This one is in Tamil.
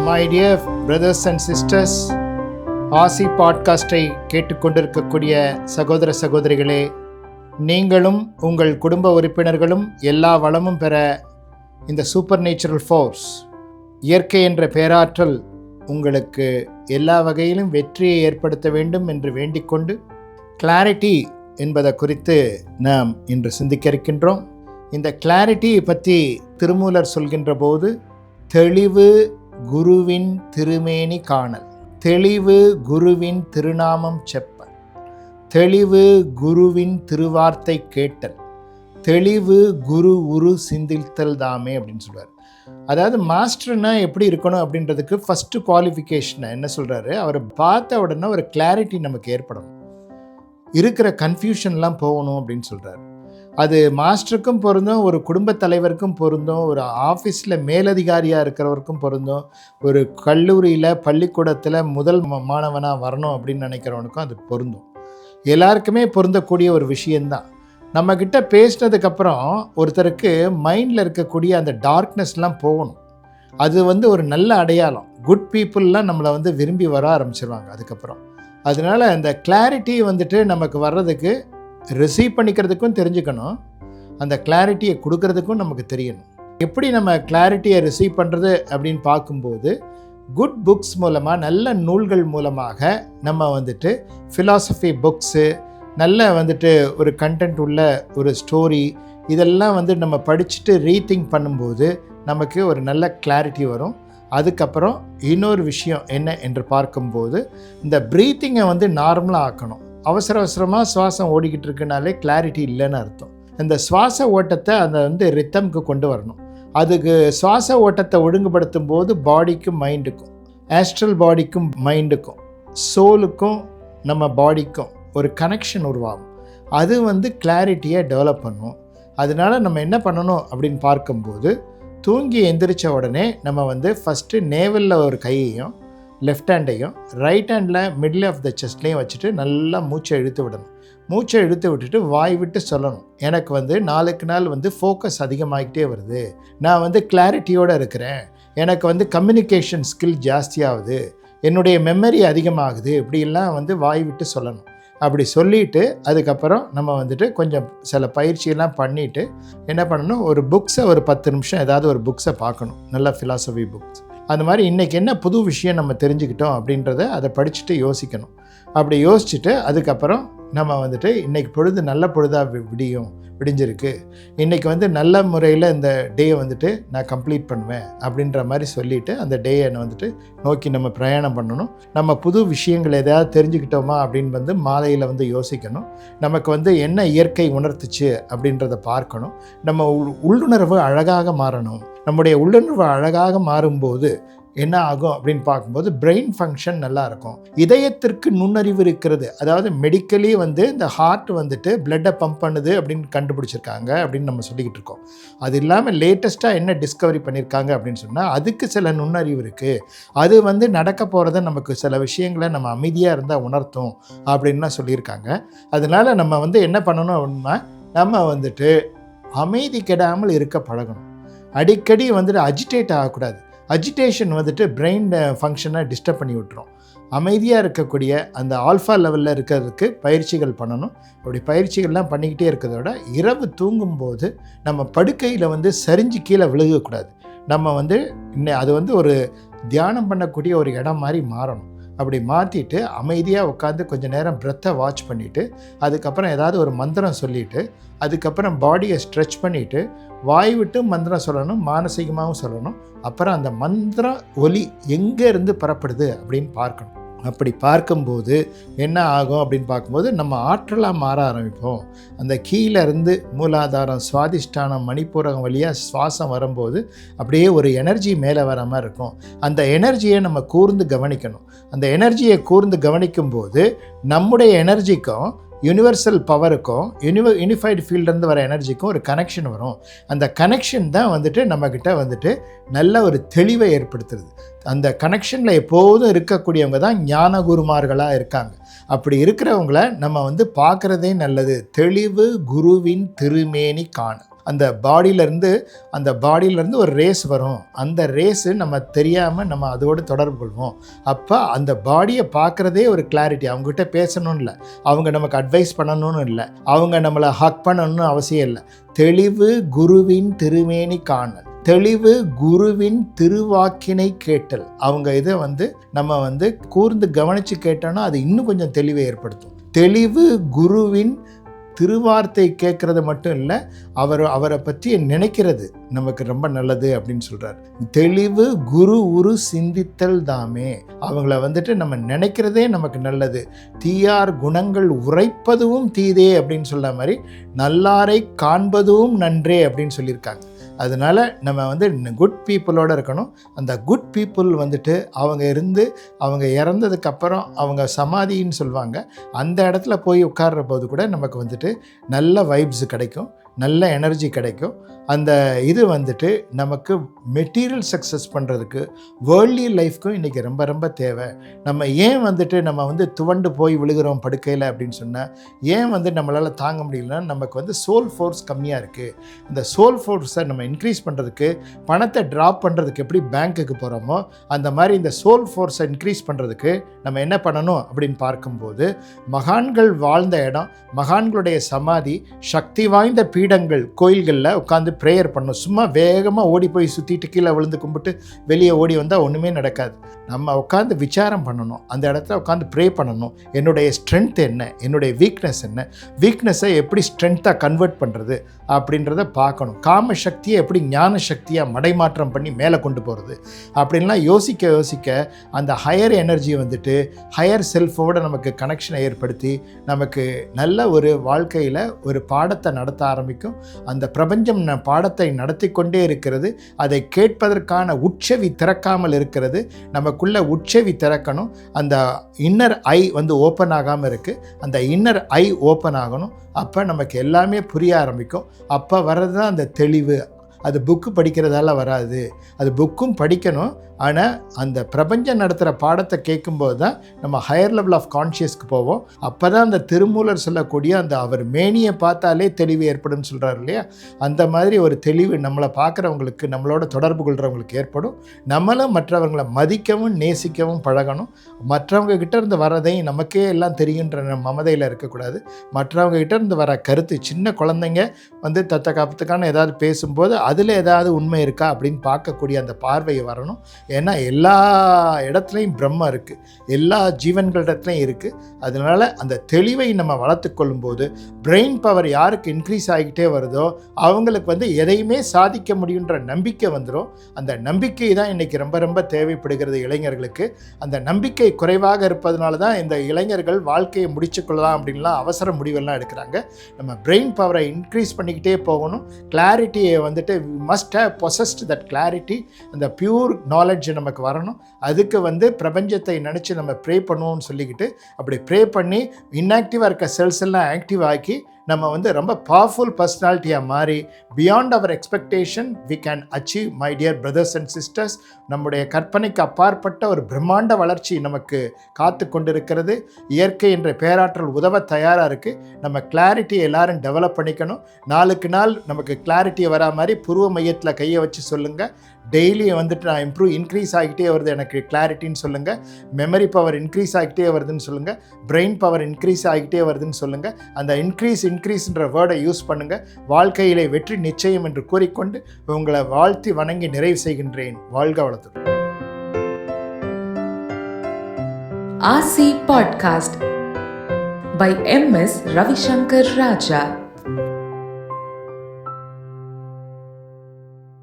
My dear brothers and sisters, ஆசி பாட்காஸ்டை கேட்டுக்கொண்டிருக்கக்கூடிய சகோதர சகோதரிகளே, நீங்களும் உங்கள் குடும்ப உறுப்பினர்களும் எல்லா வளமும் பெற இந்த சூப்பர் நேச்சுரல் ஃபோர்ஸ், இயற்கை என்ற பேராற்றல் உங்களுக்கு எல்லா வகையிலும் வெற்றியை ஏற்படுத்த வேண்டும் என்று வேண்டிக்கொண்டு, கிளாரிட்டி என்பதை குறித்து நாம் இன்று சிந்திக்க இருக்கின்றோம். இந்த கிளாரிட்டியை பற்றி திருமூலர் சொல்கின்ற போது, தெளிவு குருவின் திருமேனி காணல், தெளிவு குருவின் திருநாமம் செப்பல், தெளிவு குருவின் திருவார்த்தை கேட்டல், தெளிவு குரு உரு சிந்தித்தல் தாமே அப்படின்னு சொல்கிறார். அதாவது மாஸ்டர்னா எப்படி இருக்கணும் அப்படின்றதுக்கு ஃபஸ்ட்டு குவாலிஃபிகேஷனை என்ன சொல்கிறாரு, அவரை பார்த்த உடனே ஒரு கிளாரிட்டி நமக்கு ஏற்படணும், இருக்கிற கன்ஃபியூஷன்லாம் போகணும் அப்படின்னு சொல்கிறார். அது மாஸ்டருக்கும் பொருந்தும், ஒரு குடும்பத் தலைவருக்கும் பொருந்தும், ஒரு ஆஃபீஸில் மேலதிகாரியாக இருக்கிறவருக்கும் பொருந்தும், ஒரு கல்லூரியில் பள்ளிக்கூடத்தில் முதல் மாணவனாக வரணும் அப்படின்னு நினைக்கிறவனுக்கும் அது பொருந்தும். எல்லாருக்குமே பொருந்தக்கூடிய ஒரு விஷயந்தான். நம்மக்கிட்ட பேசினதுக்கப்புறம் ஒருத்தருக்கு மைண்டில் இருக்கக்கூடிய அந்த டார்க்னஸ்லாம் போகணும். அது ஒரு நல்ல அடையாளம். குட் பீப்புளெலாம் நம்மளை விரும்பி வர ஆரம்பிச்சிருவாங்க அதுக்கப்புறம். அதனால் அந்த கிளாரிட்டி நமக்கு வர்றதுக்கு ரிசீவ் பண்ணிக்கிறதுக்கும் தெரிஞ்சுக்கணும், அந்த கிளாரிட்டியை கொடுக்கறதுக்கும் நமக்கு தெரியணும். எப்படி நம்ம கிளாரிட்டியை ரிசீவ் பண்ணுறது அப்படின்னு பார்க்கும்போது, குட் புக்ஸ் மூலமாக, நல்ல நூல்கள் மூலமாக நம்ம ஃபிலாசபி புக்ஸு, நல்ல ஒரு கண்டென்ட் உள்ள ஒரு ஸ்டோரி, இதெல்லாம் நம்ம படிச்சுட்டு ரீதிங்க் பண்ணும்போது நமக்கு ஒரு நல்ல கிளாரிட்டி வரும். அதுக்கப்புறம் இன்னொரு விஷயம் என்ன என்று பார்க்கும்போது, இந்த ப்ரீத்திங்கை நார்மலாக ஆக்கணும். அவசரமாக சுவாசம் ஓடிக்கிட்டு இருக்குனாலே கிளாரிட்டி இல்லைன்னு அர்த்தம். இந்த சுவாச ஓட்டத்தை அந்த ரித்தம்க்கு கொண்டு வரணும். அதுக்கு சுவாச ஓட்டத்தை ஒழுங்குபடுத்தும் போது பாடிக்கும் மைண்டுக்கும், ஆஸ்ட்ரல் பாடிக்கும் மைண்டுக்கும், சோலுக்கும் நம்ம பாடிக்கும் ஒரு கனெக்ஷன் உருவாகும். அது கிளாரிட்டியை டெவலப் பண்ணும். அதனால் நம்ம என்ன பண்ணணும் அப்படின்னு பார்க்கும்போது, தூங்கி எந்திரிச்ச உடனே நம்ம ஃபஸ்ட்டு நேவலில் ஒரு கையையும் லெஃப்ட் ஹேண்டையும் ரைட் ஹேண்டில் மிடில் ஆஃப் த செஸ்ட்லேயும் வச்சுட்டு நல்லா மூச்சை இழுத்து விடணும். மூச்சை இழுத்து விட்டுட்டு வாய் விட்டு சொல்லணும், எனக்கு நாளுக்கு நாள் ஃபோக்கஸ் அதிகமாகிட்டே வருது, நான் கிளாரிட்டியோடு இருக்கிறேன், எனக்கு கம்யூனிகேஷன் ஸ்கில் ஜாஸ்தியாகுது, என்னுடைய மெமரி அதிகமாகுது, இப்படிலாம் வாய் விட்டு சொல்லணும். அப்படி சொல்லிவிட்டு அதுக்கப்புறம் நம்ம கொஞ்சம் சில பயிற்சியெல்லாம் பண்ணிவிட்டு என்ன பண்ணணும், ஒரு புக்ஸை ஒரு 10 நிமிஷம் ஏதாவது ஒரு புக்ஸை பார்க்கணும், நல்ல ஃபிலாசபி புக்ஸ். அந்த மாதிரி இன்றைக்கி என்ன புது விஷயம் நம்ம தெரிஞ்சுக்கிட்டோம் அப்படின்றத அதை படிச்சுட்டு யோசிக்கணும். அப்படி யோசிச்சுட்டு அதுக்கப்புறம் நம்ம இன்றைக்கி பொழுது நல்ல பொழுதாக விடிஞ்சிருக்கு, இன்றைக்கி நல்ல முறையில் இந்த டேயை நான் கம்ப்ளீட் பண்ணுவேன் அப்படின்ற மாதிரி சொல்லிவிட்டு அந்த டேயை நோக்கி நம்ம பிரயாணம் பண்ணணும். நம்ம புது விஷயங்கள் எதாவது தெரிஞ்சுக்கிட்டோமா அப்படின்னு மாலையில் யோசிக்கணும். நமக்கு என்ன இயற்கை உணர்த்துச்சு அப்படின்றத பார்க்கணும். நம்ம உள்ளுணர்வு அழகாக மாறணும். நம்முடைய உள்ளுணர்வு அழகாக மாறும்போது என்ன ஆகும் அப்படின்னு பார்க்கும்போது பிரெயின் ஃபங்க்ஷன் நல்லா இருக்கும். இதயத்திற்கு நுண்ணறிவு இருக்கிறது. அதாவது மெடிக்கலி இந்த ஹார்ட் பிளட்டை பம்ப் பண்ணுது அப்படின்னு கண்டுபிடிச்சிருக்காங்க அப்படின்னு நம்ம சொல்லிக்கிட்டு இருக்கோம். அது இல்லாமல் லேட்டஸ்ட்டாக என்ன டிஸ்கவரி பண்ணியிருக்காங்க அப்படின்னு சொன்னால், அதுக்கு சில நுண்ணறிவு இருக்குது. அது நடக்க போகிறத நமக்கு சில விஷயங்களை நம்ம அமைதியாக இருந்தால் உணர்த்தும் அப்படின்லாம் சொல்லியிருக்காங்க. அதனால் நம்ம என்ன பண்ணணும் அப்படின்னா, நம்ம அமைதி கெடாமல் இருக்க பழகணும். அடிக்கடி அஜிடேட் ஆகக்கூடாது. அஜிடேஷன் பிரெயின் ஃபங்க்ஷனை டிஸ்டர்ப் பண்ணி விட்டுரும். அமைதியாக இருக்கக்கூடிய அந்த ஆல்ஃபா லெவலில் இருக்கிறதுக்கு பயிற்சிகள் பண்ணணும். அப்படி பயிற்சிகள்லாம் பண்ணிக்கிட்டே இருக்கிறதோட இரவு தூங்கும்போது நம்ம படுக்கையில் சரிஞ்சு கீழே விழுகக்கூடாது. நம்ம அது ஒரு தியானம் பண்ணக்கூடிய ஒரு இடம் மாதிரி மாறணும். அப்படி மாற்றிட்டு அமைதியாக உட்காந்து கொஞ்சம் நேரம் பிரெத்தை வாட்ச் பண்ணிவிட்டு அதுக்கப்புறம் ஏதாவது ஒரு மந்திரம் சொல்லிவிட்டு அதுக்கப்புறம் பாடியை ஸ்ட்ரெச் பண்ணிவிட்டு வாய் விட்டு மந்திரம் சொல்லணும், மானசீகமாகவும் சொல்லணும். அப்புறம் அந்த மந்திர ஒலி எங்கேருந்து புறப்படுது அப்படின்னு பார்க்கணும். அப்படி பார்க்கும்போது என்ன ஆகும் அப்படின்னு பார்க்கும்போது நம்ம ஆற்றலாக மாற ஆரம்பிப்போம். அந்த கீழே இருந்து மூலாதாரம், சுவாதிஷ்டானம், மணிப்பூரகம் வழியாக சுவாசம் வரும்போது அப்படியே ஒரு எனர்ஜி மேலே வர மாதிரி இருக்கும். அந்த எனர்ஜியை நம்ம கூர்ந்து கவனிக்கணும். அந்த எனர்ஜியை கூர்ந்து கவனிக்கும்போது நம்முடைய எனர்ஜிக்கும் யூனிவர்சல் பவருக்கும் யூனிஃபைடு ஃபீல்ட்லேருந்து வர எனர்ஜிக்கும் ஒரு கனெக்ஷன் வரும். அந்த கனெக்ஷன் தான் நம்மக்கிட்ட நல்ல ஒரு தெளிவை ஏற்படுத்துறது. அந்த கனெக்ஷனில் எப்போதும் இருக்கக்கூடியவங்க தான் ஞான குருமார்களாக இருக்காங்க. அப்படி இருக்கிறவங்கள நம்ம பார்க்குறதே நல்லது. தெளிவு குருவின் திருமேனி காண. அந்த பாடியிலேருந்து ஒரு ரேஸ் வரும். அந்த ரேஸு நம்ம தெரியாமல் நம்ம அதோடு தொடர்பு கொள்வோம். அப்போ அந்த பாடியை பார்க்குறதே ஒரு கிளாரிட்டி. அவங்ககிட்ட பேசணும்னு இல்லை, அவங்க நமக்கு அட்வைஸ் பண்ணணும்னு இல்லை, அவங்க நம்மளை ஹக் பண்ணணும்னு அவசியம் இல்லை. தெளிவு குருவின் திருமேனி காணல், தெளிவு குருவின் திருவாக்கினை கேட்டல். அவங்க இதை நம்ம கூர்ந்து கவனித்து கேட்டோன்னா அது இன்னும் கொஞ்சம் தெளிவை ஏற்படுத்தும். தெளிவு குருவின் திருவார்த்தை கேட்கறது மட்டும் இல்லை, அவரை பற்றி நினைக்கிறது நமக்கு ரொம்ப நல்லது அப்படின்னு சொல்கிறார். தெளிவு குரு உரு சிந்தித்தல் தாமே. அவங்கள நம்ம நினைக்கிறதே நமக்கு நல்லது. தீயார் குணங்கள் உரைப்பதும் தீதே அப்படின்னு சொல்ல மாதிரி நல்லாரை காண்பதும் நன்றே அப்படின்னு சொல்லியிருக்காங்க. அதனால் நம்ம குட் பீப்புளோடு இருக்கணும். அந்த குட் பீப்புள் அவங்க இறந்ததுக்கப்புறம் அவங்க சமாதின்னு சொல்லுவாங்க, அந்த இடத்துல போய் உட்கார்ற போது கூட நமக்கு நல்ல வைப்ஸ் கிடைக்கும், நல்ல எனர்ஜி கிடைக்கும். அந்த இது நமக்கு மெட்டீரியல் சக்ஸஸ் பண்ணுறதுக்கு, வேர்ல்ட்லி லைஃப்க்கும் இன்றைக்கி ரொம்ப ரொம்ப தேவை. நம்ம ஏன் நம்ம துவண்டு போய் விழுகிறோம் படுக்கையில் அப்படின்னு சொன்னால், ஏன் நம்மளால் தாங்க முடியலன்னா நமக்கு சோல் ஃபோர்ஸ் கம்மியாக இருக்குது. இந்த சோல் ஃபோர்ஸை நம்ம இன்க்ரீஸ் பண்ணுறதுக்கு, பணத்தை ட்ராப் பண்ணுறதுக்கு எப்படி பேங்க்குக்கு போகிறோமோ அந்த மாதிரி இந்த சோல் ஃபோர்ஸை இன்க்ரீஸ் பண்ணுறதுக்கு நம்ம என்ன பண்ணணும் அப்படின்னு பார்க்கும்போது, மகான்கள் வாழ்ந்த இடம், மகான்களுடைய சமாதி, சக்தி வாய்ந்த பீடங்கள், கோயில்களில் உட்காந்து ப்ரேயர் பண்ணணும். சும்மா வேகமாக ஓடி போய் சுற்றிட்டு கீழே விழுந்து கும்பிட்டு வெளியே ஓடி வந்தால் ஒன்றுமே நடக்காது. நம்ம உட்காந்து விசாரம் பண்ணணும், அந்த இடத்துல உட்காந்து ப்ரே பண்ணணும். என்னுடைய ஸ்ட்ரென்த் என்ன, என்னுடைய வீக்னஸ் என்ன, வீக்னஸை எப்படி ஸ்ட்ரென்த்தாக கன்வெர்ட் பண்ணுறது அப்படின்றத பார்க்கணும். காம சக்தியை எப்படி ஞான சக்தியாக மடைமாற்றம் பண்ணி மேலே கொண்டு போகிறது அப்படின்லாம் யோசிக்க யோசிக்க அந்த ஹையர் எனர்ஜி ஹையர் செல்ஃபோடு நமக்கு கனெக்ஷனை ஏற்படுத்தி நமக்கு நல்ல ஒரு வாழ்க்கையில் ஒரு பாடத்தை நடத்த ஆரம்பிக்கும். அந்த பிரபஞ்சம் பாடத்தை நடத்தி கொண்டே இருக்கிறது. அதை கேட்பதற்கான உட்செவி திறக்காமல் இருக்கிறது. நமக்குள்ள உட்செவி திறக்கணும். அந்த இன்னர் ஐ ஓப்பன் ஆகாமல் இருக்குது. அந்த இன்னர் ஐ ஓப்பன் ஆகணும். அப்போ நமக்கு எல்லாமே புரிய ஆரம்பிக்கும். அப்போ வர்றது தான் அந்த தெளிவு. அது புக்கு படிக்கிறதால வராது, அது புக்கும் படிக்கணும். ஆனால் அந்த பிரபஞ்சம் நடத்துகிற பாடத்தை கேட்கும்போது தான் நம்ம ஹையர் லெவல் ஆஃப் கான்ஷியஸ்க்கு போவோம். அப்போ தான் அந்த திருமூலர் சொல்லக்கூடிய அந்த அவர் மேனியை பார்த்தாலே தெளிவு ஏற்படும் சொல்கிறார் இல்லையா, அந்த மாதிரி ஒரு தெளிவு நம்மளை பார்க்குறவங்களுக்கு, நம்மளோட தொடர்பு கொள்கிறவங்களுக்கு ஏற்படும். நம்மளும் மற்றவங்களை மதிக்கவும் நேசிக்கவும் பழகணும். மற்றவங்க கிட்ட இருந்து வரதையும் நமக்கே எல்லாம் தெரியுன்ற மமதையில் இருக்கக்கூடாது. மற்றவங்க கிட்ட இருந்து வர கருத்து, சின்ன குழந்தைங்க தத்த காப்பத்துக்கான ஏதாவது பேசும்போது அதில் ஏதாவது உண்மை இருக்கா அப்படின்னு பார்க்கக்கூடிய அந்த பார்வையை வரணும். ஏன்னா எல்லா இடத்துலையும் பிரம்மம் இருக்குது, எல்லா ஜீவன்களிடத்துலையும் இருக்குது. அதனால் அந்த தெளிவை நம்ம வளர்த்து கொள்ளும்போது பிரெயின் பவர் யாருக்கு இன்க்ரீஸ் ஆகிக்கிட்டே வருதோ அவங்களுக்கு எதையுமே சாதிக்க முடியுன்ற நம்பிக்கை வந்துடும். அந்த நம்பிக்கை தான் இன்றைக்கி ரொம்ப ரொம்ப தேவைப்படுகிறது இளைஞர்களுக்கு. அந்த நம்பிக்கை குறைவாக இருப்பதனால தான் இந்த இளைஞர்கள் வாழ்க்கையை முடிச்சுக்கொள்ளலாம் அப்படின்லாம் அவசர முடிவெல்லாம் எடுக்கிறாங்க. நம்ம பிரெயின் பவரை இன்க்ரீஸ் பண்ணிக்கிட்டே போகணும். கிளாரிட்டியை must have possessed that clarity. அந்த பியூர் நாலேஜ் நமக்கு வரணும். அதுக்கு பிரபஞ்சத்தை நினச்சி நம்ம ப்ரே பண்ணுவோம்னு சொல்லிக்கிட்டு அப்படி ப்ரே பண்ணி இன்ஆக்டிவாக இருக்க செல்ஸ் எல்லாம் ஆக்டிவ் ஆக்கி நம்ம ரொம்ப பவர்ஃபுல் பர்சனாலிட்டியாக மாறி beyond our expectation we can achieve my dear brothers and sisters. நம்முடைய கற்பனைக்கு அப்பாற்பட்ட ஒரு பிரம்மாண்ட வளர்ச்சி நமக்கு காத்து கொண்டிருக்கிறது. இயற்கை என்ற பேராற்றல் உதவ தயாராக இருக்குது. நம்ம கிளாரிட்டியை எல்லோரும் டெவலப் பண்ணிக்கணும். நாளுக்கு நாள் நமக்கு கிளாரிட்டியை வரா மாதிரி புருவ மையத்தில் கையை வச்சு சொல்லுங்கள். டெய்லி நான் இன்க்ரீஸ் ஆகிட்டே வருது, எனக்கு கிளாரிட்டின்னு சொல்லுங்கள். மெமரி பவர் இன்க்ரீஸ் ஆகிட்டே வருதுன்னு சொல்லுங்கள். பிரெயின் பவர் இன்க்ரீஸ் ஆகிட்டே வருதுன்னு சொல்லுங்கள். அந்த இன்க்ரீஸ்ன்ற வேர்டை யூஸ் பண்ணுங்கள். வாழ்க்கையிலே வெற்றி நிச்சயம் என்று கூறிக்கொண்டு உங்களை வாழ்த்தி வணங்கி நிறைவு செய்கின்றேன். வாழ்க வளத்துடன். RC Podcast by MS Ravishankar Raja.